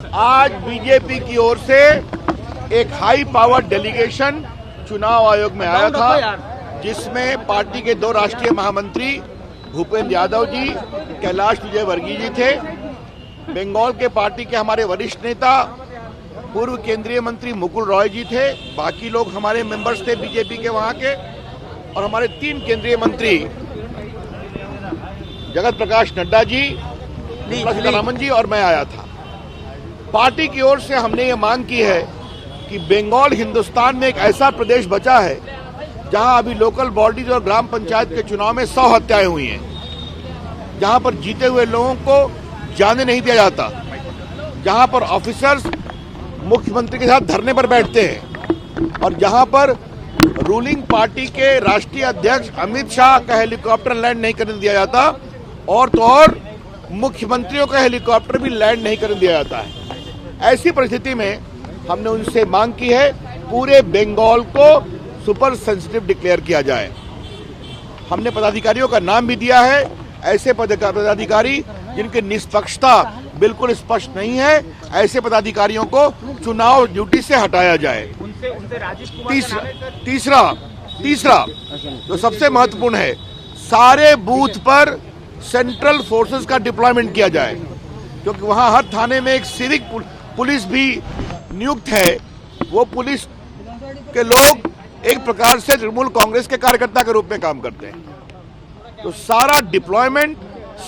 आज बीजेपी की ओर से एक हाई पावर डेलीगेशन चुनाव आयोग में आया था, जिसमें पार्टी के दो राष्ट्रीय महामंत्री भूपेंद्र यादव जी, कैलाश विजयवर्गीय जी थे। बंगाल के पार्टी के हमारे वरिष्ठ नेता पूर्व केंद्रीय मंत्री मुकुल रॉय जी थे। बाकी लोग हमारे मेंबर्स थे बीजेपी के वहां के, और हमारे 3 केंद्रीय मंत्री जगत प्रकाश नड्डा जी, सीतारामन जी और मैं आया था। पार्टी की ओर से हमने ये मांग की है कि बंगाल हिंदुस्तान में एक ऐसा प्रदेश बचा है जहां अभी लोकल बॉडीज और ग्राम पंचायत के चुनाव में 100 हत्याएं हुई हैं, जहां पर जीते हुए लोगों को जाने नहीं दिया जाता, जहां पर ऑफिसर्स मुख्यमंत्री के साथ धरने पर बैठते हैं, और जहां पर रूलिंग पार्टी के राष्ट्रीय अध्यक्ष अमित शाह का हेलीकॉप्टर लैंड नहीं करने दिया जाता, और तो और मुख्यमंत्रियों का हेलीकॉप्टर भी लैंड नहीं करने दिया जाता है। ऐसी परिस्थिति में हमने उनसे मांग की है पूरे बंगाल को सुपर सेंसिटिव डिक्लेयर किया जाए। हमने पदाधिकारियों का नाम भी दिया है, ऐसे पदाधिकारी जिनकी निष्पक्षता बिल्कुल स्पष्ट नहीं है, ऐसे पदाधिकारियों को चुनाव ड्यूटी से हटाया जाए। तीसरा जो सबसे महत्वपूर्ण है, सारे बूथ पर सेंट्रल फोर्सेस का डिप्लॉयमेंट किया जाए, क्योंकि वहां हर थाने में एक सिविक पुलिस भी नियुक्त है। वो पुलिस के लोग एक प्रकार से तृणमूल कांग्रेस के कार्यकर्ता के रूप में काम करते हैं। तो सारा डिप्लॉयमेंट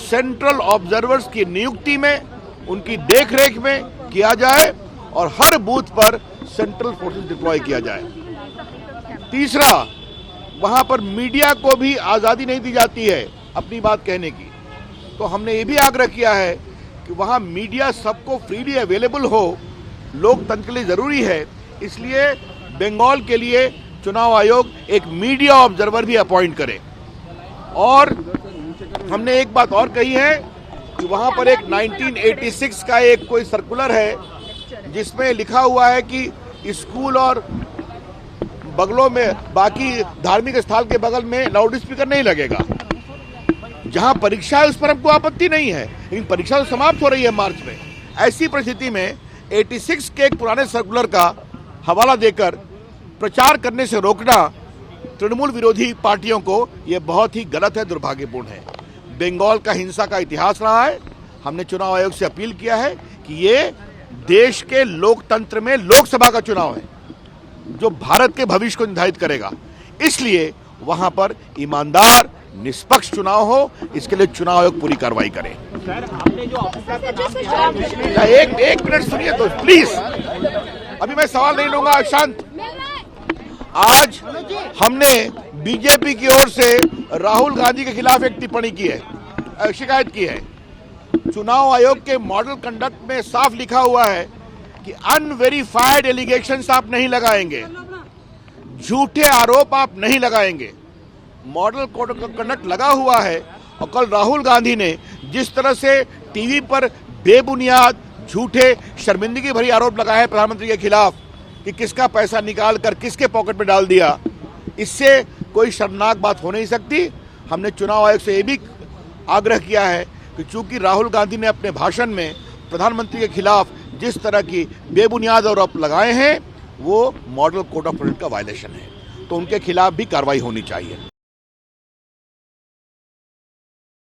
सेंट्रल ऑब्जर्वर्स की नियुक्ति में, उनकी देखरेख में किया जाए, और हर बूथ पर सेंट्रल फोर्सेस डिप्लॉय किया जाए। तीसरा, वहां पर मीडिया को भी आजादी नहीं दी जाती है अपनी बात कहने की, तो हमने ये भी आग्रह किया है कि वहां मीडिया सबको फ्रीली अवेलेबल हो, लोकतंत्र के लिए जरूरी है। इसलिए बंगाल के लिए चुनाव आयोग एक मीडिया ऑब्जर्वर भी अपॉइंट करे। और हमने एक बात और कही है कि वहां पर एक 1986 का एक कोई सर्कुलर है, जिसमें लिखा हुआ है कि स्कूल और बगलों में, बाकी धार्मिक स्थल के बगल में लाउड स्पीकर नहीं लगेगा। जहां परीक्षा है उस पर हमको आपत्ति नहीं है, लेकिन परीक्षा तो समाप्त हो रही है मार्च में। ऐसी परिस्थिति में 86 के एक पुराने सर्कुलर का हवाला देकर प्रचार करने से रोकना तृणमूल विरोधी पार्टियों को यह बहुत ही गलत है, दुर्भाग्यपूर्ण है। बंगाल का हिंसा का इतिहास रहा है। हमने चुनाव आयोग से अपील किया है कि ये देश के लोकतंत्र में लोकसभा का चुनाव है, जो भारत के भविष्य को निर्धारित करेगा। इसलिए वहां पर ईमानदार निष्पक्ष चुनाव हो, इसके लिए चुनाव आयोग पूरी कार्रवाई करे। सर, आपने जो ऑफिसर का नाम दिया, एक मिनट सुनिए तो प्लीज, अभी मैं सवाल नहीं लूंगा, शांत। आज हमने बीजेपी की ओर से राहुल गांधी के खिलाफ एक टिप्पणी की है, शिकायत की है। चुनाव आयोग के मॉडल कंडक्ट में साफ लिखा हुआ है कि अनवेरिफाइड एलिगेशंस आप नहीं लगाएंगे, झूठे आरोप आप नहीं लगाएंगे। मॉडल कोड ऑफ कंडक्ट लगा हुआ है, और कल राहुल गांधी ने जिस तरह से टीवी पर बेबुनियाद, झूठे, शर्मिंदगी भरी आरोप लगाए हैं प्रधानमंत्री के खिलाफ कि किसका पैसा निकाल कर किसके पॉकेट में डाल दिया, इससे कोई शर्मनाक बात हो नहीं सकती। हमने चुनाव आयोग से यह भी आग्रह किया है कि चूंकि राहुल गांधी ने अपने भाषण में प्रधानमंत्री के खिलाफ जिस तरह की बेबुनियाद आरोप लगाए हैं, वो मॉडल कोड ऑफ कंडक्ट का वायलेशन है, तो उनके खिलाफ भी कार्रवाई होनी चाहिए।